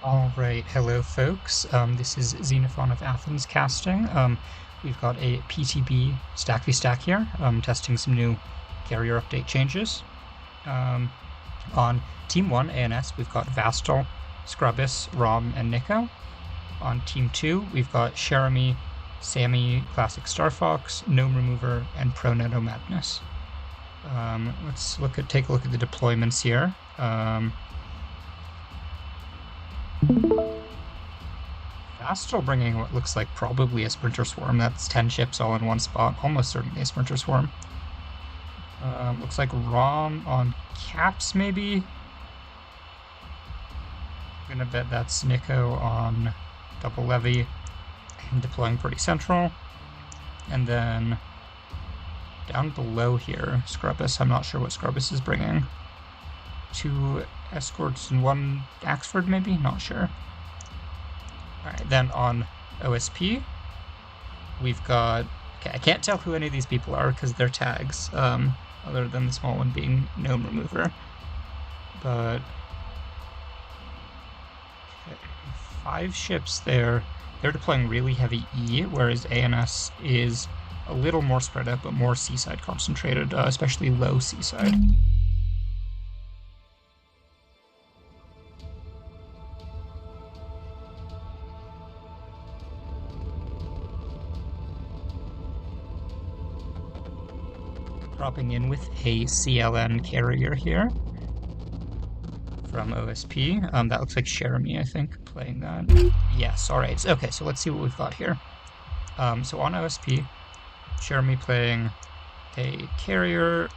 Alright, hello folks. This is Xenophon of Athens casting. We've got a PTB stack v stack here, testing some new carrier update changes. On Team 1, ANS, we've got Vastal, Scrubbus, Rom, and Nico. On Team 2, we've got Jeremy, Sammy, Classic Star Fox, Gnome Remover, and Proneto Madness. Let's take a look at the deployments here. Vastal bringing what looks like probably a Sprinter Swarm. That's 10 ships all in one spot. Almost certainly a Sprinter Swarm. Looks like Rom on Caps, maybe? I'm gonna bet that's Nico on Double Levy and deploying pretty central. And then down below here, Scrubbus. I'm not sure what Scrubbus is bringing. 2 escorts and 1 Axford, maybe? Not sure. Alright, then on OSP, we've got... Okay, I can't tell who any of these people are because they're tags, other than the small one being Gnome Remover. But... Okay, 5 ships there. They're deploying really heavy E, whereas ANS is a little more spread out, but more seaside concentrated, especially low seaside. Dropping in with a CLN carrier here from OSP. That looks like Jeremy, I think, playing that. Yes, alright. Okay, so let's see what we've got here. So on OSP, Jeremy playing a carrier,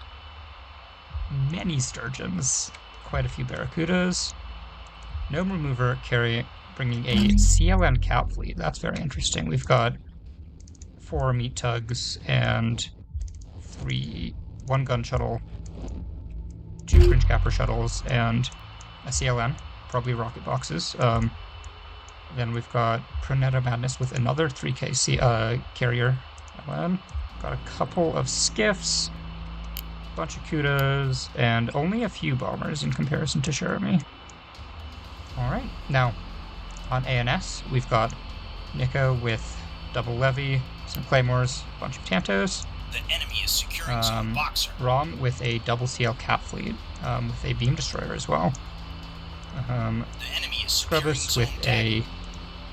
many Sturgeons, quite a few Barracudas, Gnome Remover bringing a CLN Cap fleet. That's very interesting. We've got 4 meat tugs and 1 gun shuttle, 2 Cringe Capper shuttles, and a CLN, probably rocket boxes. Then we've got Proneto Madness with another 3K carrier LN. Got a couple of skiffs, a bunch of Kudas, and only a few bombers in comparison to Jeremy. Alright, now on ANS, we've got Nico with double levy, some claymores, a bunch of Tantos. The enemy is securing some boxer. Rom with a double CL cap fleet, with a beam destroyer as well. The enemy is securing Scrubbus with a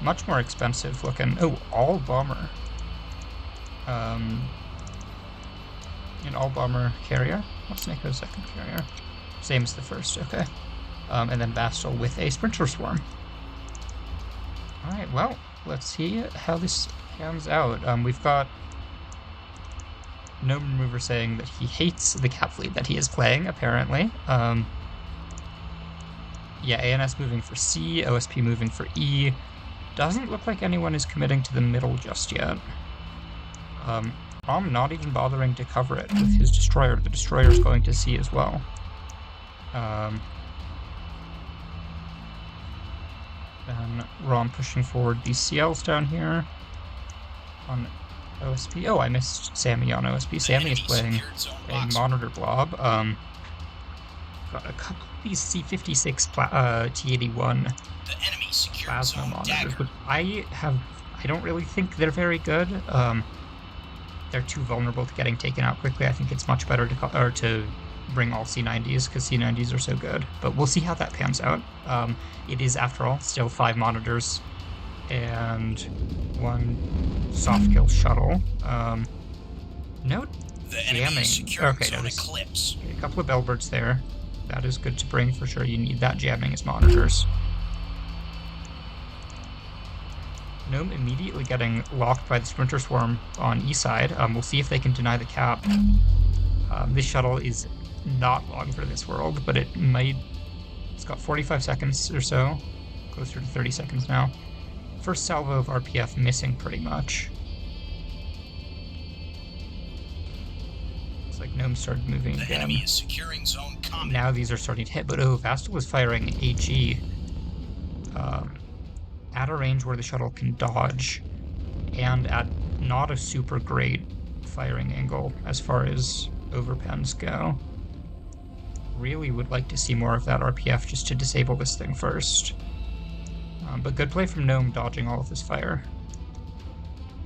much more expensive looking, all bomber. An all bomber carrier. What's Nico's second carrier? Same as the first, okay. And then Vastal with a Sprinter Swarm. Alright, well, let's see how this pans out. We've got Gnome Remover saying that he hates the cap fleet that he is playing, apparently. Yeah, ANS moving for C, OSP moving for E. Doesn't look like anyone is committing to the middle just yet. Rom not even bothering to cover it with his destroyer. The destroyer's going to C as well. Then Rom pushing forward these CLs down here. On OSP. Oh, I missed Sammy on OSP. Sammy is playing a monitor blob. Got a couple of these C56 T81 plasma monitors, but I don't really think they're very good. They're too vulnerable to getting taken out quickly. I think it's much better to bring all C90s, because C90s are so good. But we'll see how that pans out. It is, after all, still 5 monitors and 1 soft kill shuttle. No jamming. Okay, notice a couple of bellbirds there. That is good to bring for sure. You need that jamming as monitors. Gnome immediately getting locked by the Sprinter Swarm on E side. We'll see if they can deny the cap. This shuttle is not long for this world, but it might... It's got 45 seconds or so. Closer to 30 seconds now. First salvo of RPF missing pretty much. Looks like Gnome started moving again. The enemy is securing zone combat. Now these are starting to hit, but Vastal was firing HE at a range where the shuttle can dodge, and at not a super great firing angle as far as overpens go. Really would like to see more of that RPF just to disable this thing first. But good play from Gnome dodging all of this fire.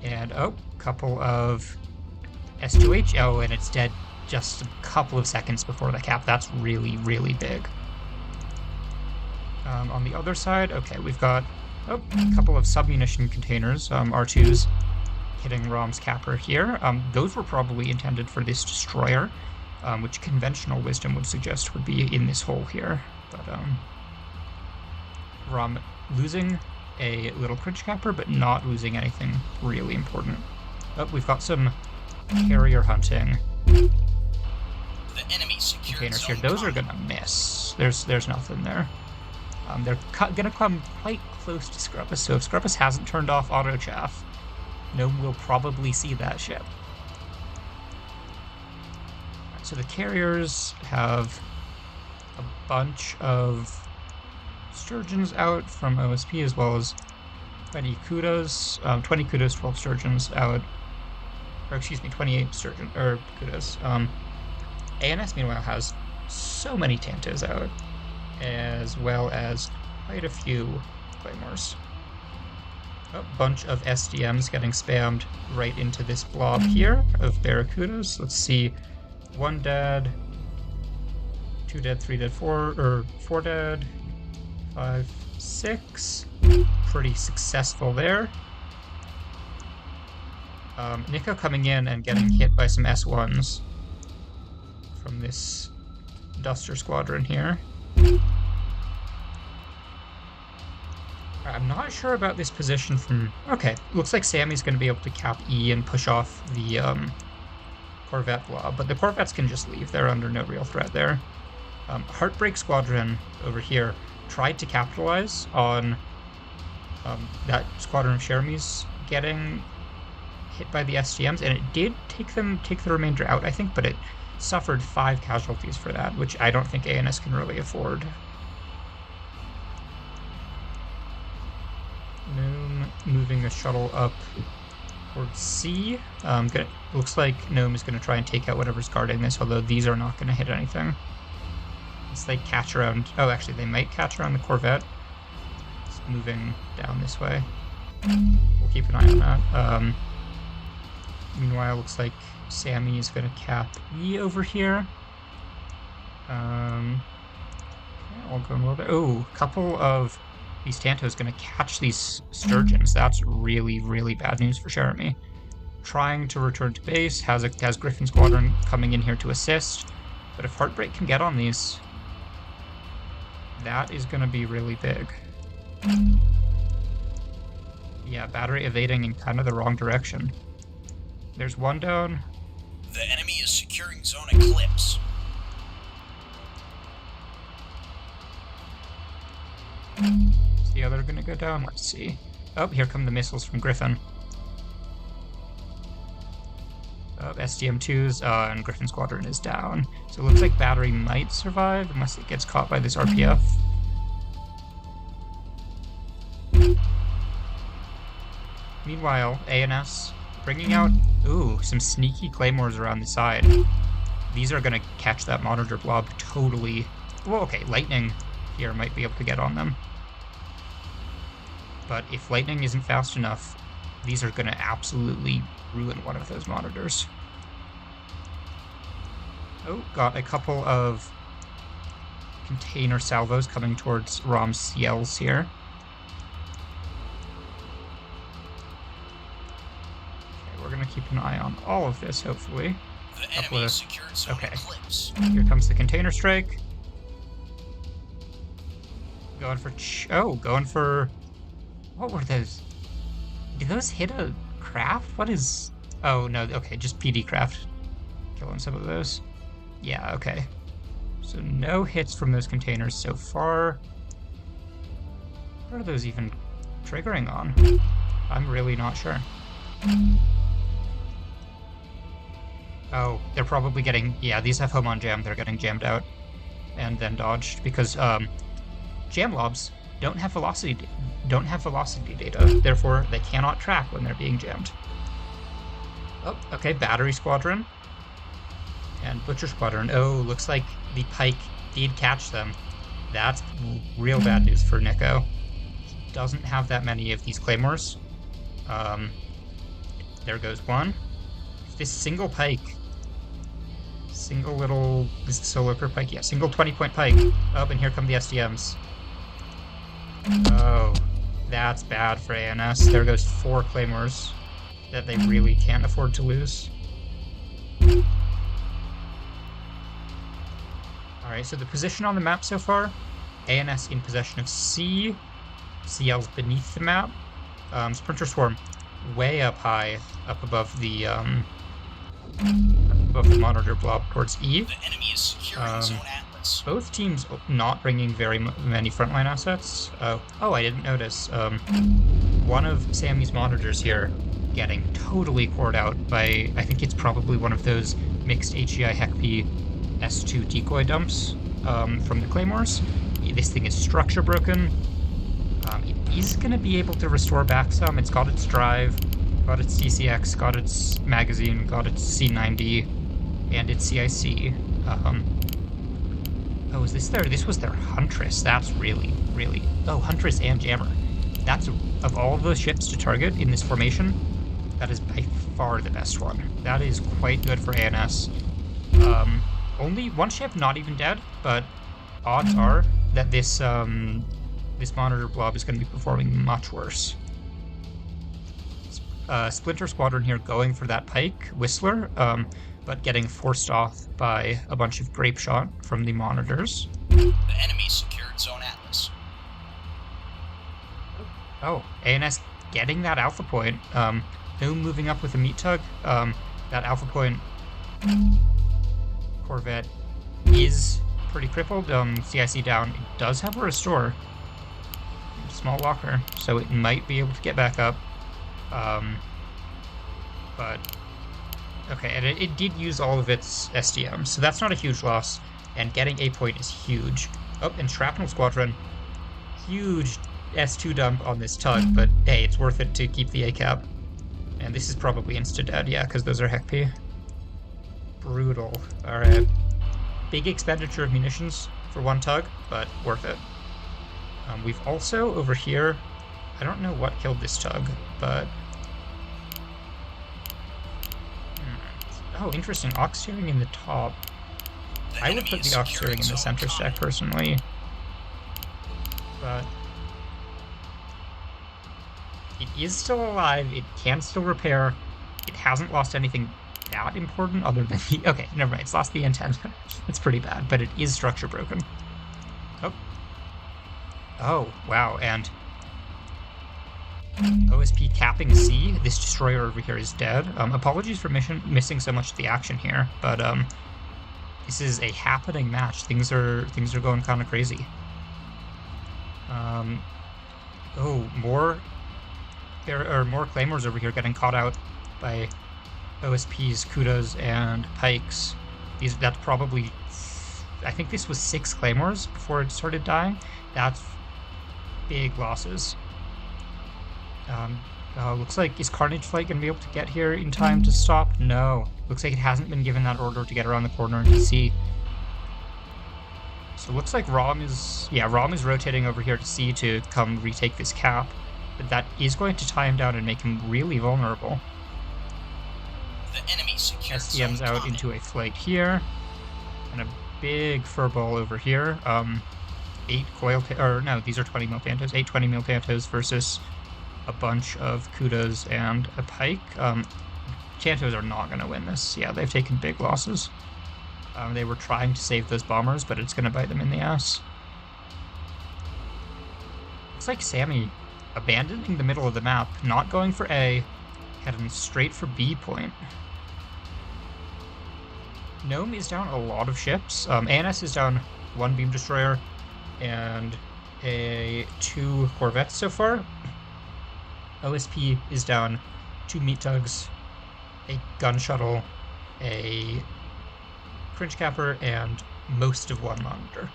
And, oh, couple of S2H. Oh, and it's dead just a couple of seconds before the cap. That's really, really big. On the other side, okay, we've got a couple of submunition containers, R2s, hitting Rom's capper here. Those were probably intended for this destroyer, which conventional wisdom would suggest would be in this hole here. But Rom losing a little cringe capper, but not losing anything really important. Oh, we've got some carrier hunting The enemy containers here. Those are gonna miss. There's nothing there. They're gonna come quite close to Scrubbus, so if Scrubbus hasn't turned off auto chaff, Gnome will probably see that ship. So the carriers have a bunch of sturgeons out from OSP, as well as 20 kudos, 12 sturgeons out, or excuse me, 28 kudos. ANS meanwhile has so many Tantos out, as well as quite a few claymores. A bunch of SDMs getting spammed right into this blob here of Barracudas. Let's see, 1 dead, 2 dead, 3 dead, 4 dead, 5, 6. Pretty successful there. Nico coming in and getting hit by some S1s from this Duster squadron here. I'm not sure about this position from... Okay, looks like Sammy's going to be able to cap E and push off the Corvette blob, but the Corvettes can just leave. They're under no real threat there. Heartbreak Squadron over here tried to capitalize on that squadron of Cherami's getting hit by the SGMs, and it did take the remainder out, I think, but it suffered 5 casualties for that, which I don't think ANS can really afford. Gnome moving a shuttle up towards C. Looks like Gnome is going to try and take out whatever's guarding this, although these are not going to hit anything. Unless they catch around... Oh, actually, they might catch around the Corvette. It's moving down this way. We'll keep an eye on that. Meanwhile, looks like Sammy is going to cap E over here. Okay, I'll go a little bit... Oh, a couple of these Tantos going to catch these Sturgeons. That's really, really bad news for Jeremy. Trying to return to base, has Griffin Squadron coming in here to assist. But if Heartbreak can get on these, that is going to be really big. Yeah, battery evading in kind of the wrong direction. There's one down. The enemy is securing Zone Eclipse. Is the other going to go down? Let's see. Oh, here come the missiles from Griffin. Oh, SDM-2s, and Griffin Squadron is down. So it looks like battery might survive, unless it gets caught by this RPF. Meanwhile, ANS bringing out, some sneaky claymores around the side. These are going to catch that monitor blob totally. Well, okay, lightning here might be able to get on them. But if lightning isn't fast enough, these are going to absolutely ruin one of those monitors. Oh, got a couple of container salvos coming towards Rom's CLs here. Okay, we're going to keep an eye on all of this, hopefully. The enemy secured Zone Eclipse. Here comes the container strike. Going for... What were those? Did those hit a craft? What is... Oh, no, okay, just PD craft. Killing some of those. Yeah, okay. So no hits from those containers so far. What are those even triggering on? I'm really not sure. Oh, they're probably getting... Yeah, these have home on jam. They're getting jammed out and then dodged because jam lobs don't have velocity data. Therefore, they cannot track when they're being jammed. Oh, okay, Battery Squadron and Butcher Squadron. Oh, looks like the Pike did catch them. That's real bad news for Nico. He doesn't have that many of these claymores. There goes one. This single pike. Single little... Is the solo per pike? Yeah, single 20-point pike. Oh, and here come the SDMs. Oh, that's bad for ANS. There goes 4 claymores that they really can't afford to lose. Alright, so the position on the map so far, ANS in possession of C, CL's beneath the map, Sprinter Swarm way up high, up above the monitor blob towards E. The enemy is securing Zone Atlas. Both teams not bringing very many frontline assets. Oh, I didn't notice. One of Sammy's monitors here getting totally cored out by, I think it's probably one of those mixed HEI HECP S2 decoy dumps from the claymores. This thing is structure broken. It is going to be able to restore back some. It's got its drive, got its CCX, got its magazine, got its C90, and its CIC. Oh, is this this was their Huntress. That's really... Oh, Huntress and Jammer. That's, of all of those ships to target in this formation, that is by far the best one. That is quite good for ANS. Only one ship not even dead, but odds are that this this monitor blob is going to be performing much worse. Splinter Squadron here going for that pike, Whistler, but getting forced off by a bunch of grape shot from the monitors. The enemy secured Zone Atlas. Oh, ANS getting that alpha point. Boom moving up with a meat tug. That alpha point Corvette is pretty crippled. CIC down. It does have a restore. Small locker, so it might be able to get back up. But okay, and it did use all of its SDM, so that's not a huge loss. And getting a point is huge. Oh, and Shrapnel Squadron, huge S2 dump on this tug, but hey, it's worth it to keep the A cap. And this is probably insta-dead, yeah, because those are HECP. Brutal. Alright. Big expenditure of munitions for one tug, but worth it. We've also, over here, I don't know what killed this tug, but... Oh, interesting. Aux steering in the top. I would put the aux steering in the center stack, personally. But... it is still alive, it can still repair, it hasn't lost anything that important other than the... Okay, never mind, it's lost the antenna. It's pretty bad, but it is structure broken. Oh. Oh, wow, and... OSP capping C. This destroyer over here is dead. Apologies for missing so much of the action here, but this is a happening match. Things are going kind of crazy. Oh, more claymores over here getting caught out by OSPs, Kudas, and Pikes. That's probably... I think this was 6 claymores before it started dying. That's big losses. Looks like, is Carnage Flight going to be able to get here in time to stop? No. Looks like it hasn't been given that order to get around the corner and to see. So it looks like Rom is rotating over here to C to come retake this cap. But that is going to tie him down and make him really vulnerable. The enemy secured SDM's out into a flight here. And a big furball over here. 8 coil... or no, these are 20 mil Pantos. 8 20 mil Pantos versus a bunch of Kudas and a Pike. Chantos are not going to win this. Yeah, they've taken big losses. They were trying to save those bombers, but it's going to bite them in the ass. Looks like Sammy abandoning the middle of the map, not going for A, heading straight for B point. Gnome is down a lot of ships. ANS is down 1 beam destroyer and 2 corvettes so far. OSP is down 2 meat tugs, a gun shuttle, a cringe capper, and most of 1 monitor.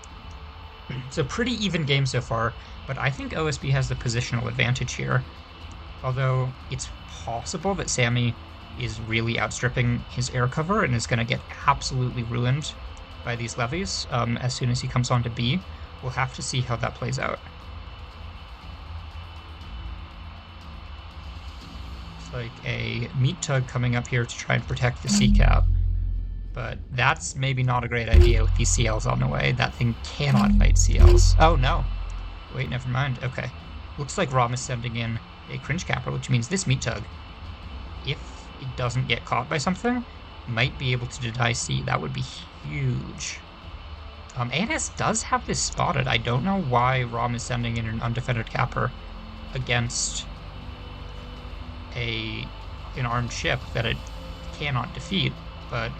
So pretty even game so far, but I think OSP has the positional advantage here. Although it's possible that Sammy is really outstripping his air cover and is going to get absolutely ruined by these levies as soon as he comes on to B. We'll have to see how that plays out. It's like a meat tug coming up here to try and protect the C cap. But that's maybe not a great idea with these CLs on the way. That thing cannot fight CLs. Oh, no. Wait, never mind. Okay. Looks like Rom is sending in a cringe capper, which means this meat tug, if it doesn't get caught by something, might be able to deny C. That would be huge. ANS does have this spotted. I don't know why Rom is sending in an undefended capper against an armed ship that it cannot defeat, but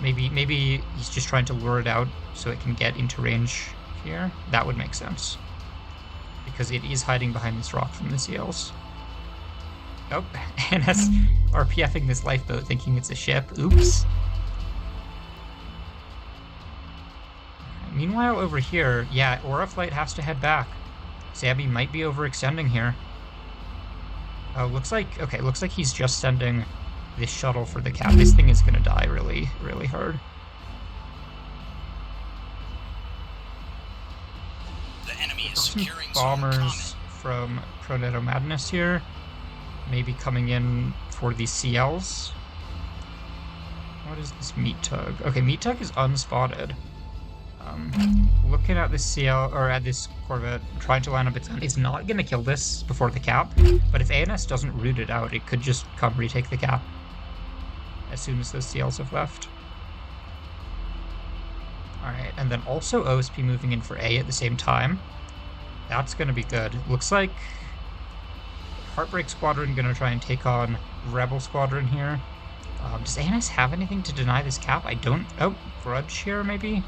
maybe he's just trying to lure it out so it can get into range here. That would make sense, because it is hiding behind this rock from the CLs. Oh, and that's RPFing this lifeboat thinking it's a ship. Oops. Meanwhile, over here, yeah, Aura Flight has to head back. Sammy might be overextending here. Oh, looks like he's just sending this shuttle for the cap. This thing is gonna die really, really hard. The enemy is some securing bombers from Proneto Madness here. Maybe coming in for these CLs. What is this meat tug? Okay, meat tug is unspotted. Looking at this CL, or at this Corvette, trying to line up its own. It's not going to kill this before the cap, but if ANS doesn't root it out, it could just come retake the cap as soon as those CLs have left. Alright, and then also OSP moving in for A at the same time. That's going to be good. Looks like Heartbreak Squadron going to try and take on Rebel Squadron here. Does ANS have anything to deny this cap? I don't... Oh, Grudge here, maybe?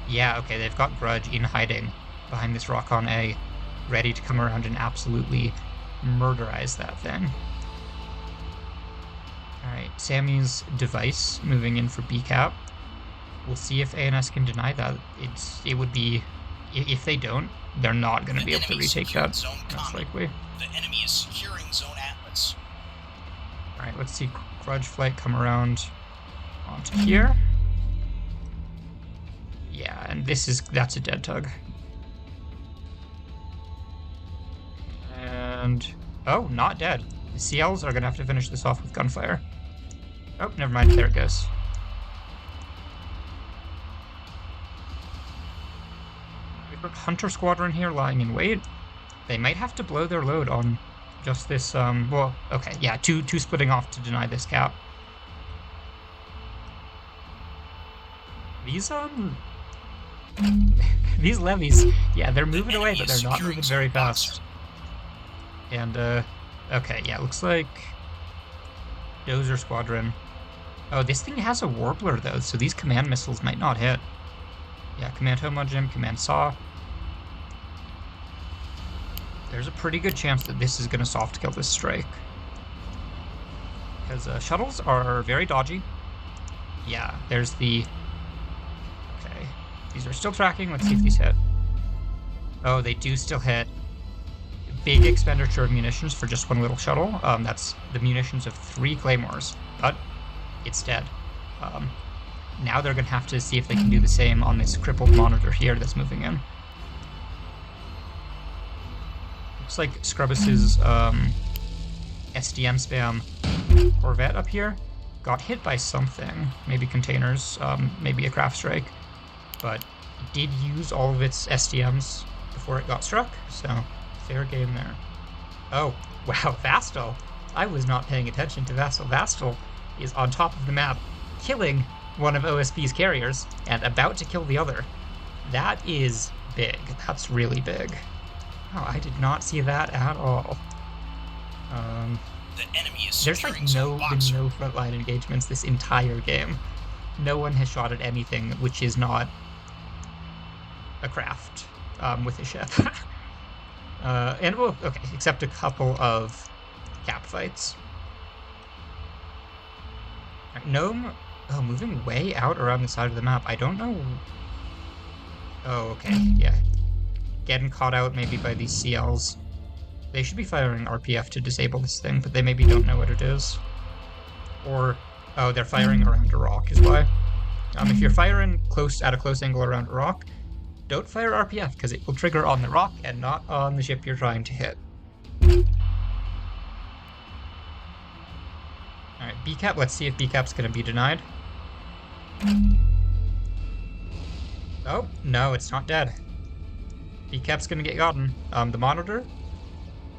Yeah, okay, they've got Grudge in hiding behind this rock on A, ready to come around and absolutely murderize that thing. Alright, Sammy's device moving in for B cap. We'll see if ANS can deny that. It would be... If they don't, they're not going to be able to retake that, most likely. The enemy is securing Zone Atlas. Alright, let's see Grudge Flight come around onto here. Yeah, and that's a dead tug. And... oh, not dead. The CLs are going to have to finish this off with gunfire. Oh, never mind, there it goes. We've got Hunter Squadron here lying in wait. They might have to blow their load on just this, well, okay, yeah, two splitting off to deny this cap. These, these levies, yeah, they're moving away, but they're not moving very fast. And, okay, yeah, looks like Dozer Squadron. Oh, this thing has a Warbler, though, so these command missiles might not hit. Yeah, Command Homojim, Command Saw. There's a pretty good chance that this is going to soft kill this strike. Because shuttles are very dodgy. Yeah, there's the... okay. These are still tracking. Let's see if these hit. Oh, they do still hit. Big expenditure of munitions for just one little shuttle. That's the munitions of 3 Claymores. But it's dead. Now they're going to have to see if they can do the same on this crippled monitor here that's moving in. Looks like Scrubbus's SDM spam Corvette up here got hit by something. Maybe containers, maybe a craft strike. But it did use all of its SDMs before it got struck, so fair game there. Oh, wow, Vastal. I was not paying attention to Vastal. Vastal is on top of the map, killing one of OSP's carriers, and about to kill the other. That is big. That's really big. Oh, I did not see that at all. The enemy is there's like been no frontline engagements this entire game. No one has shot at anything which is not a craft with a ship. And well, okay, except a couple of cap fights. Right, Gnome, oh, moving way out around the side of the map. I don't know. Oh, okay, yeah. Getting caught out maybe by these CLs. They should be firing RPF to disable this thing, but they maybe don't know what it is. Or, oh, they're firing around a rock is why. If you're firing at a close angle around a rock, don't fire RPF, because it will trigger on the rock and not on the ship you're trying to hit. Alright, BCAP, let's see if BCAP's going to be denied. Oh, no, it's not dead. BCAP's going to get gotten. The monitor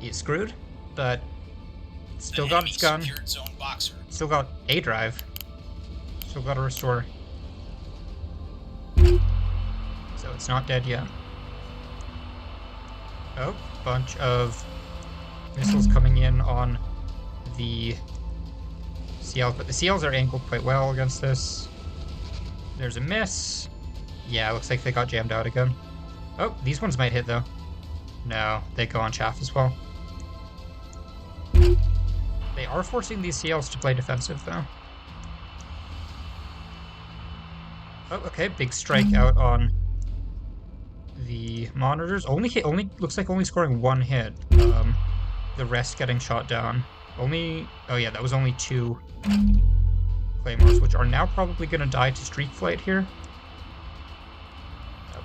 is screwed, but still got its gun. Zone boxer. Still got a drive. Still got a restore. So it's not dead yet. Oh, bunch of missiles coming in on the CLs, but the CLs are angled quite well against this. There's a miss. Yeah, looks like they got jammed out again. Oh, these ones might hit though. No, they go on chaff as well. They are forcing these CLs to play defensive though. Oh, okay, big strike out on the monitors. Only looks like only scoring one hit. The rest getting shot down. Oh yeah, that was only 2 claymores, which are now probably going to die to streak flight here.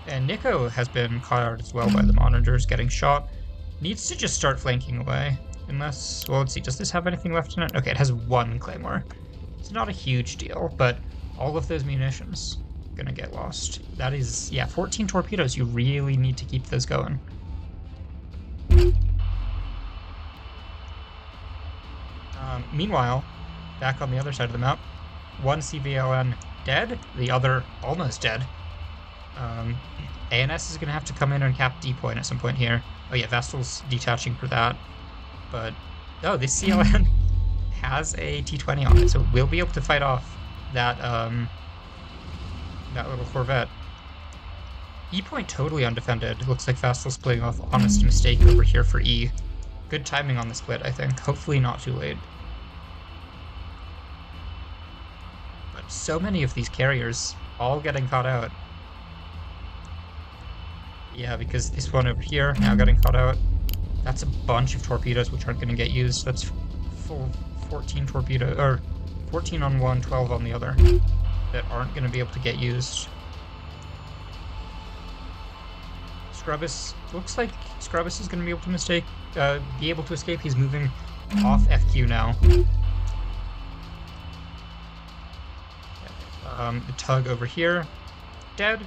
And Nico has been caught out as well by the monitors, getting shot. Needs to just start flanking away. Unless, well, let's see, does this have anything left in it? Okay, it has 1 claymore. It's not a huge deal, but all of those munitions gonna get lost. That is, yeah, 14 torpedoes. You really need to keep those going. Meanwhile, back on the other side of the map, 1 CVLN dead, the other almost dead. ANS is going to have to come in and cap D point at some point here. Oh yeah, Vestal's detaching for that. But, oh, this CLN has a T-20 on it, so we'll be able to fight off that, that little Corvette. E point totally undefended. Looks like Vestal's playing off honest mistake over here for E. Good timing on the split, I think. Hopefully not too late. But so many of these carriers all getting caught out. Yeah, because this one over here now getting caught out. That's a bunch of torpedoes which aren't going to get used. That's full 14 torpedoes, or 14 on one, 12 on the other, that aren't going to be able to get used. Scrubbus, looks like Scrubbus is going to be able to escape. He's moving off FQ now. The tug over here, dead.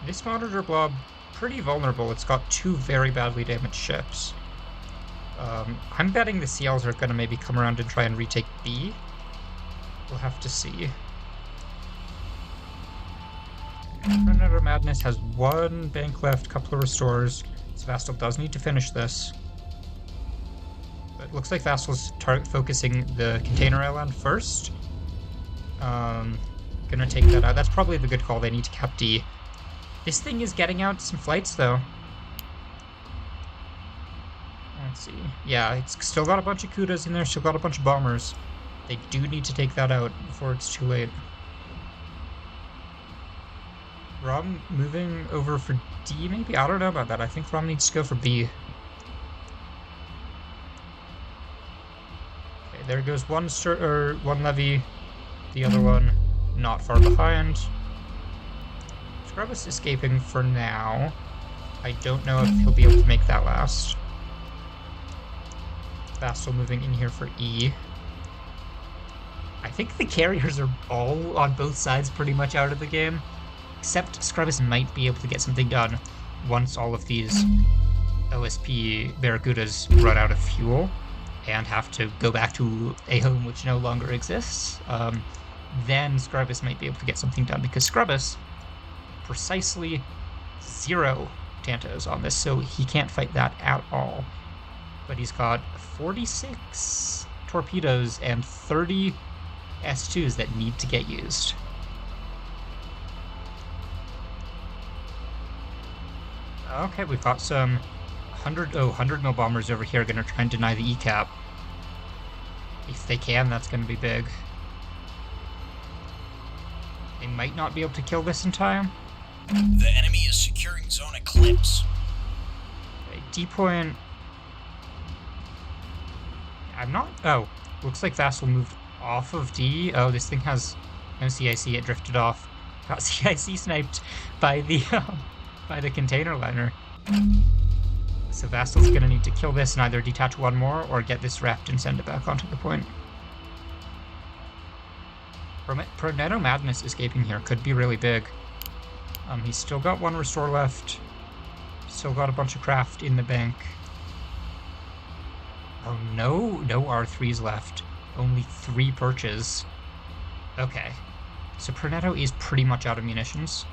This monitor blob, pretty vulnerable. It's got 2 very badly damaged ships. I'm betting the CLs are going to maybe come around and try and retake B. We'll have to see. Predator Madness has 1 bank left, couple of restores. So Vastal does need to finish this. But it looks like Vastal's focusing the container island first. Gonna take that out. That's probably the good call. They need to cap D. This thing is getting out some flights, though. Let's see. Yeah, it's still got a bunch of Kudas in there, still got a bunch of bombers. They do need to take that out before it's too late. Rom moving over for D, maybe? I don't know about that. I think Rom needs to go for B. Okay, there goes one levy. The other one not far behind. Scrubbus escaping for now. I don't know if he'll be able to make that last. Vastal moving in here for E. I think the carriers are all on both sides pretty much out of the game. Except Scrubbus might be able to get something done once all of these OSP Barracudas run out of fuel and have to go back to a home which no longer exists. Then Scrubbus might be able to get something done, because Scrubbus, precisely 0 Tantos on this, so he can't fight that at all. But he's got 46 torpedoes and 30 S2s that need to get used. Okay, we've got some 100 mil bombers over here gonna try and deny the E-cap. If they can, that's gonna be big. They might not be able to kill this in time. The enemy is securing zone eclipse. Okay, D point. I'm not. Oh, looks like Vassal moved off of D. Oh, this thing has no CIC. It drifted off. Got CIC sniped by the container liner. So Vassal's gonna need to kill this and either detach one more or get this wrapped and send it back onto the point. Proneto Madness escaping here could be really big. He's still got one restore left. Still got a bunch of craft in the bank. Oh, no R3s left. Only 3 perches. Okay. So Proneto is pretty much out of munitions.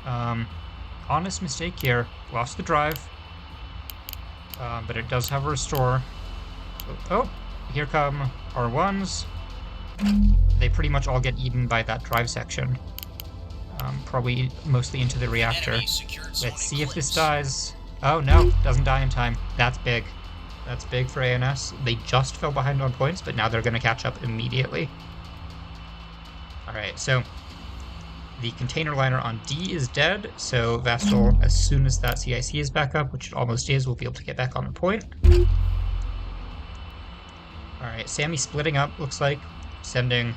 Honest mistake here. Lost the drive. But it does have a restore. Oh, here come R1s. They pretty much all get eaten by that drive section. Probably mostly into the reactor. Let's see if this dies. Oh no, doesn't die in time. That's big. That's big for ANS. They just fell behind on points, but now they're going to catch up immediately. Alright, so the container liner on D is dead, so Vassal, as soon as that CIC is back up, which it almost is, will be able to get back on the point. Alright, Sammy splitting up, looks like, sending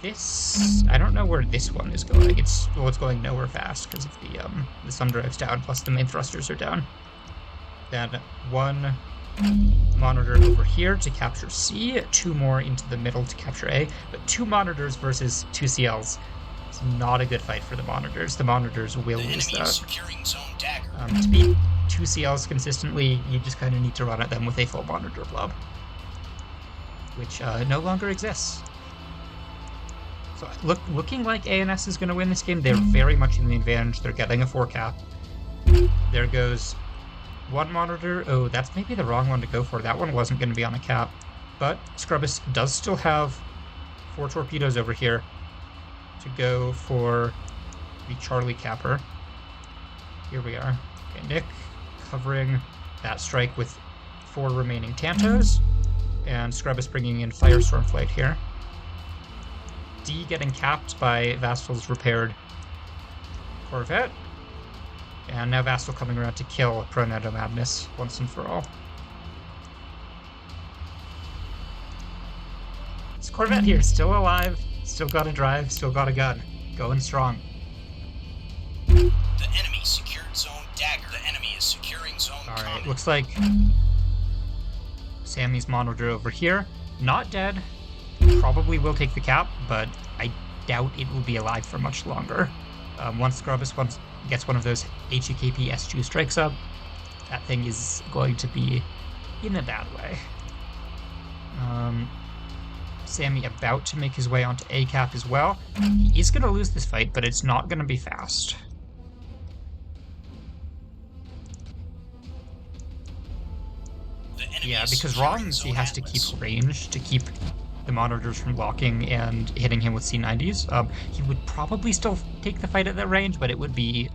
this. I don't know where this one is going. It's going nowhere fast because of the Sundrive's down, plus the main thrusters are down. Then one monitor over here to capture C, 2 more into the middle to capture A, but 2 monitors versus 2 CLs. It's not a good fight for the monitors. The monitors will lose that. To beat 2 CLs consistently, you just kind of need to run at them with a full monitor blob, which no longer exists. So looking like ANS is going to win this game. They're very much in the advantage. They're getting a 4 cap. There goes one monitor. Oh, that's maybe the wrong one to go for. That one wasn't going to be on a cap. But Scrubbus does still have 4 torpedoes over here to go for the Charlie capper. Here we are. Okay, Nick covering that strike with 4 remaining Tantos. And Scrubbus bringing in Firestorm Flight here. D getting capped by Vassal's repaired Corvette. And now Vassal coming around to kill Proneto Madness once and for all. This Corvette here still alive, still got a drive, still got a gun. Going strong. The enemy secured zone dagger. The enemy is securing zone Alright, looks like Sammy's monitor over here. Not dead. Probably will take the cap, but I doubt it will be alive for much longer. Once Scrubbus gets one of those HEKP S2 strikes up, that thing is going to be in a bad way. Sammy about to make his way onto A cap as well. He is going to lose this fight, but it's not going to be fast. Yeah, because Rollins, he has to keep range to keep the monitors from locking and hitting him with C90s. He would probably still take the fight at that range, but it would be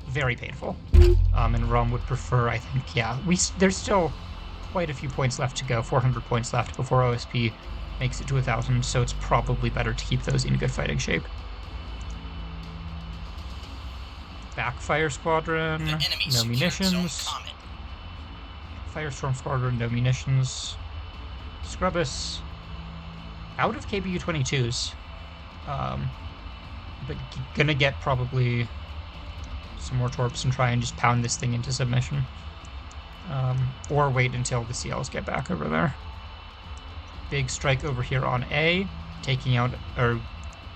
very painful. And Rom would prefer, I think, yeah, there's still quite a few points left to go, 400 points left before OSP makes it to 1,000, so it's probably better to keep those in good fighting shape. Backfire Squadron, no munitions. Firestorm Squadron, no munitions. Scrubbus, out of KBU-22s, but gonna get probably some more torps and try and just pound this thing into submission. Or wait until the CLs get back over there. Big strike over here on A, taking out, or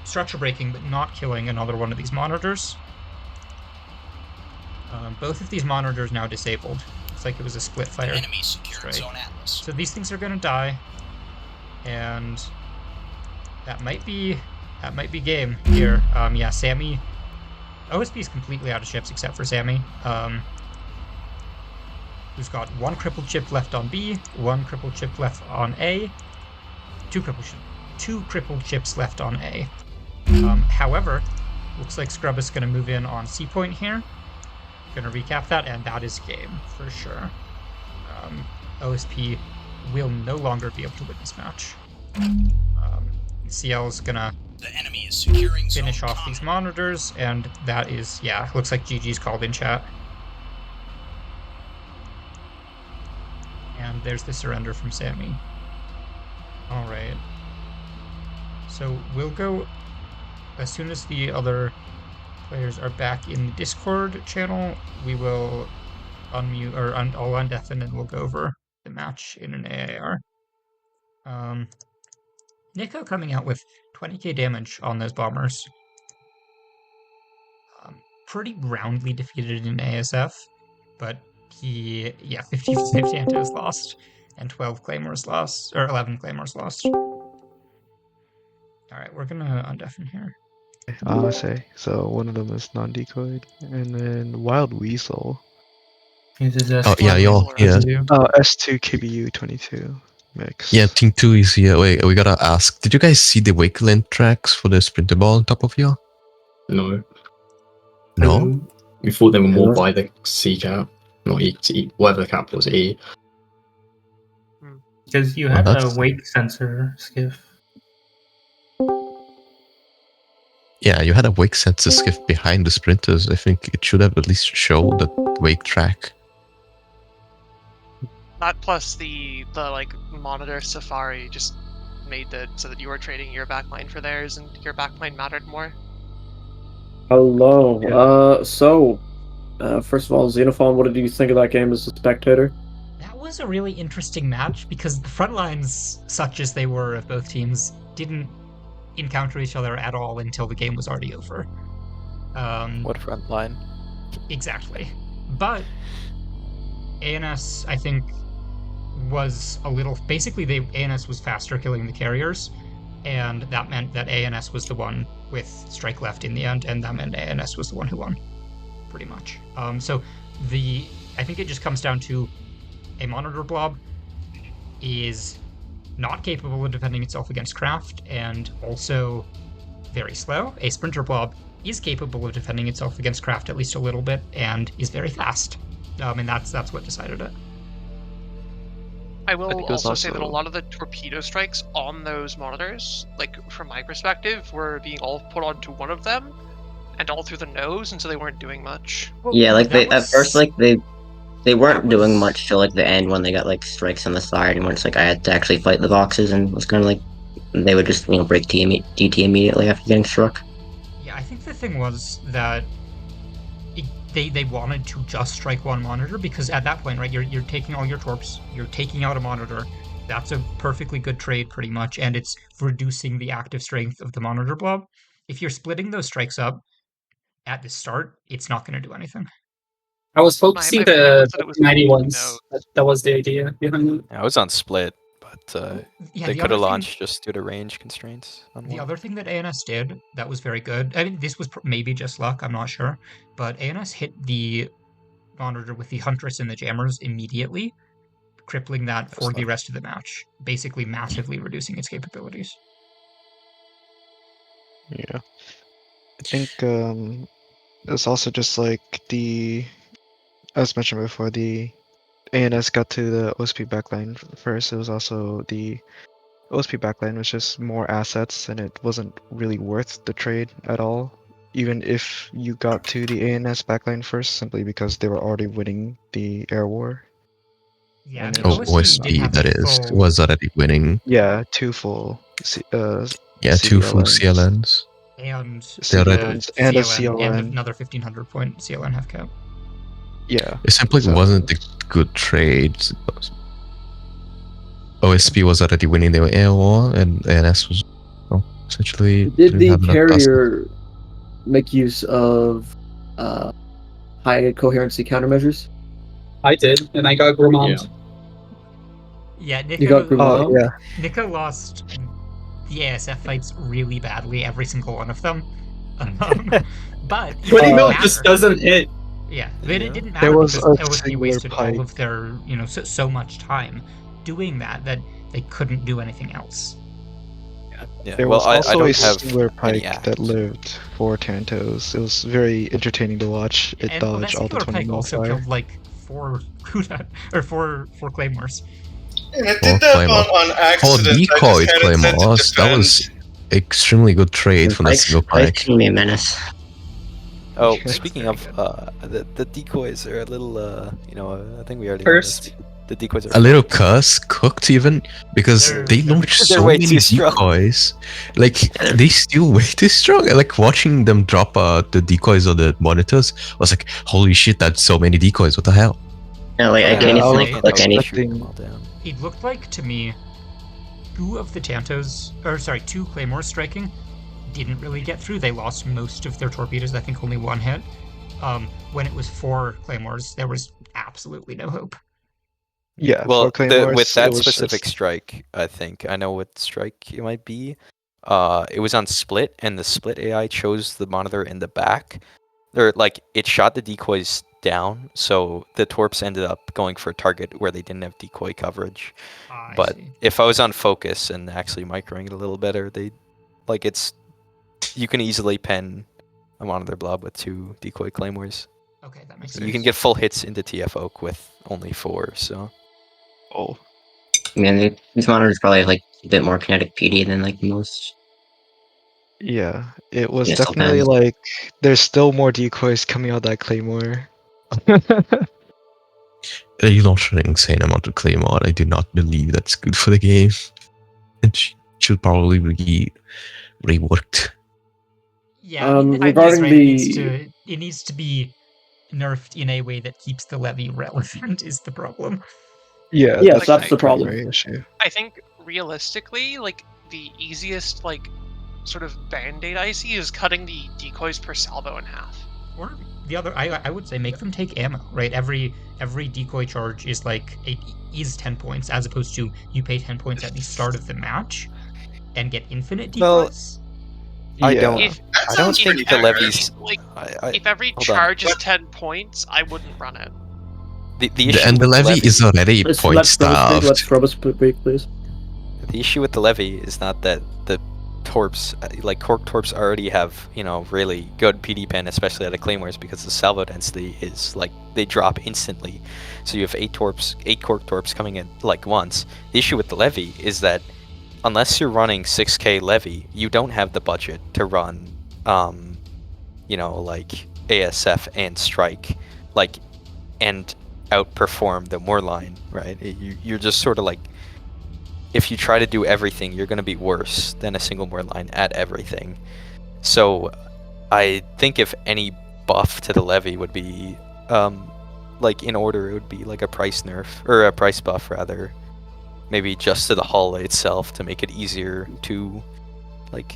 structure breaking, but not killing another one of these monitors. Both of these monitors now disabled. Looks like it was a split fire strike. So these things are gonna die, and that might be game here. Yeah, Sammy. OSP is completely out of ships except for Sammy, who's got 1 crippled chip left on B, 1 crippled chip left on A, 2 crippled chips left on A. However, looks like Scrubbus is gonna move in on C point here. Gonna recap that, and that is game for sure. OSP will no longer be able to win this match. CL is gonna finish off these monitors, and that is, yeah, looks like GG's called in chat. And there's the surrender from Sammy. All right. So we'll go as soon as the other players are back in the Discord channel. We will unmute or I'll undeafen and we'll go over the match in an AAR. Nico coming out with 20k damage on those bombers. Pretty roundly defeated in ASF, but 55 Tantos lost and 12 Claymores lost, or 11 Claymores lost. Alright, we're gonna undeafen here. Say so. One of them is non-decoyed, and then Wild Weasel. Oh yeah, y'all. Yeah, S2 KBU 22 mix. yeah. Team 2 is here. Wait, we gotta ask. Did you guys see the Wakeland tracks for the sprinter ball on top of you? No. No. We thought they were more by the C cap, not E, whatever the cap was, E. Because you had a wake sensor, Skiff. Yeah, you had a wake sensor skiff behind the sprinters. I think it should have at least showed the wake track. That plus the like monitor Safari just made it so that you were trading your backline for theirs, and your backline mattered more. Hello. First of all, Xenophon, what did you think of that game as a spectator? That was a really interesting match because the front lines, such as they were of both teams, didn't encounter each other at all until the game was already over. What front line? Exactly. But ANS, I think, was a little... Basically, ANS was faster killing the carriers, and that meant that ANS was the one with strike left in the end, and that meant ANS was the one who won, pretty much. So I think it just comes down to a monitor blob is not capable of defending itself against craft, and also very slow. A sprinter blob is capable of defending itself against craft at least a little bit, and is very fast. And that's what decided it. I will also say that a lot of the torpedo strikes on those monitors, like from my perspective, were being all put onto one of them, and all through the nose, and so they weren't doing much. Well, yeah, like at first, like they weren't doing much till like the end when they got like strikes on the side, and when it's like I had to actually fight the boxes, and it was kind of like they would just break DT immediately after getting struck. Yeah, I think the thing was that they wanted to just strike one monitor, because at that point, right, you're taking all your torps, you're taking out a monitor. That's a perfectly good trade, pretty much, and it's reducing the active strength of the monitor blob. If you're splitting those strikes up at the start, it's not going to do anything. I was focusing the 90 ones. That was the idea behind it. I was on split, but they could have launched just due to range constraints. The other thing that ANS did that was very good, I mean, this was maybe just luck, I'm not sure, but ANS hit the monitor with the Huntress and the Jammers immediately, crippling that for the rest of the match, basically massively reducing its capabilities. Yeah. I think it's also just like as mentioned before, the ANS got to the OSP backline first. It was also the OSP backline was just more assets, and it wasn't really worth the trade at all. Even if you got to the ANS backline first, simply because they were already winning the air war. Yeah, OSP that is was already winning. Yeah, two full. Two full CLNs. And and a CLN. And another 1500 point CLN half cap. Yeah. It simply wasn't a good trade. OSP was already winning the air war, and ANS was essentially. Did the carrier make use of high coherency countermeasures? I did, and I got Grimond. Yeah, Nico lost the ASF fights really badly, every single one of them. But 20 mil just doesn't hit. Yeah, but it didn't matter because OSP wasted all of their, so much time doing that they couldn't do anything else. Yeah. There was also a singular pike that lived for Tantos. It was very entertaining to watch. It dodged all the 20 mil also killed like 4 Claymores. And it did that on accident. Decoyed Claymores. That was extremely good trade from the single pike. Pike's gonna be a menace. Oh, speaking of, the decoys are a little, I think we already First, The decoys are a little cuss cooked even because they launched so many decoys. Like they still way too strong. Like watching them drop the decoys on the monitors was like, holy shit, that's so many decoys. What the hell? No, like I can't even like click anything. It looked like to me 2 of the Tantos, or sorry, 2 Claymores striking didn't really get through. They lost most of their torpedoes. I think only 1 hit. When it was 4 Claymores, there was absolutely no hope. Yeah, well, with that specific strike, I think I know what strike it might be. It was on split, and the split AI chose the monitor in the back, or like it shot the decoys down, so the torps ended up going for a target where they didn't have decoy coverage. But if I was on focus and actually microing it a little better, you can easily pen a monitor blob with 2 decoy claymores. Okay, that makes sense. You can get full hits into TF Oak with only 4, so. Oh. I mean, these monitors probably have like a bit more kinetic PD than like most. Yeah, it was definitely like there's still more decoys coming out that Claymore. You launched an insane amount of Claymore. I do not believe that's good for the game. It should probably be reworked. Yeah, regarding it needs to be nerfed in a way that keeps the levy relevant is the problem. Yeah, yes, that's the problem. Issue. I think realistically, like the easiest like sort of band-aid I see is cutting the decoys per salvo in half. Or the other, I would say make them take ammo, right? Every decoy charge is like is 10 points, as opposed to you pay 10 points at the start of the match and get infinite decoys. I don't think the levies. If every charge is 10 points, I wouldn't run it. The issue and the levy is already point starved. Let's break, please. The issue with the levy is not that the torps, like Cork torps, already have really good PD pen, especially at the claymores, because the salvo density is like they drop instantly. So you have 8 Cork torps coming in like once. The issue with the levy is that unless you're running 6k levy, you don't have the budget to run, like ASF and strike, like, and outperform the Moorline, right? You're just sort of like, if you try to do everything, you're going to be worse than a single Moorline at everything. So I think if any buff to the levy would be, like in order, it would be like a price nerf, or a price buff rather. Maybe just to the hull itself to make it easier to, like,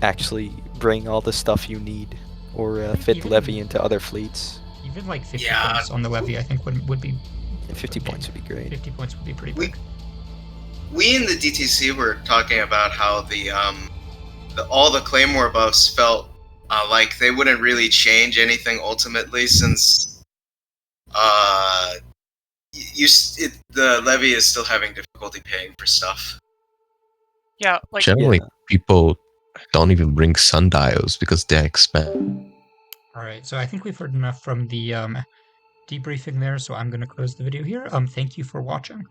actually bring all the stuff you need, or fit the levy into other fleets. Even like 50 points on the levy, I think would be. 50 points would be great. 50 points would be pretty big. We in the DTC were talking about how all the Claymore buffs felt like they wouldn't really change anything ultimately, since the levy is still having difficulty paying for stuff. Yeah, like generally people don't even bring sundials because they're expensive. All right, so I think we've heard enough from the debriefing there, so I'm going to close the video here. Thank you for watching.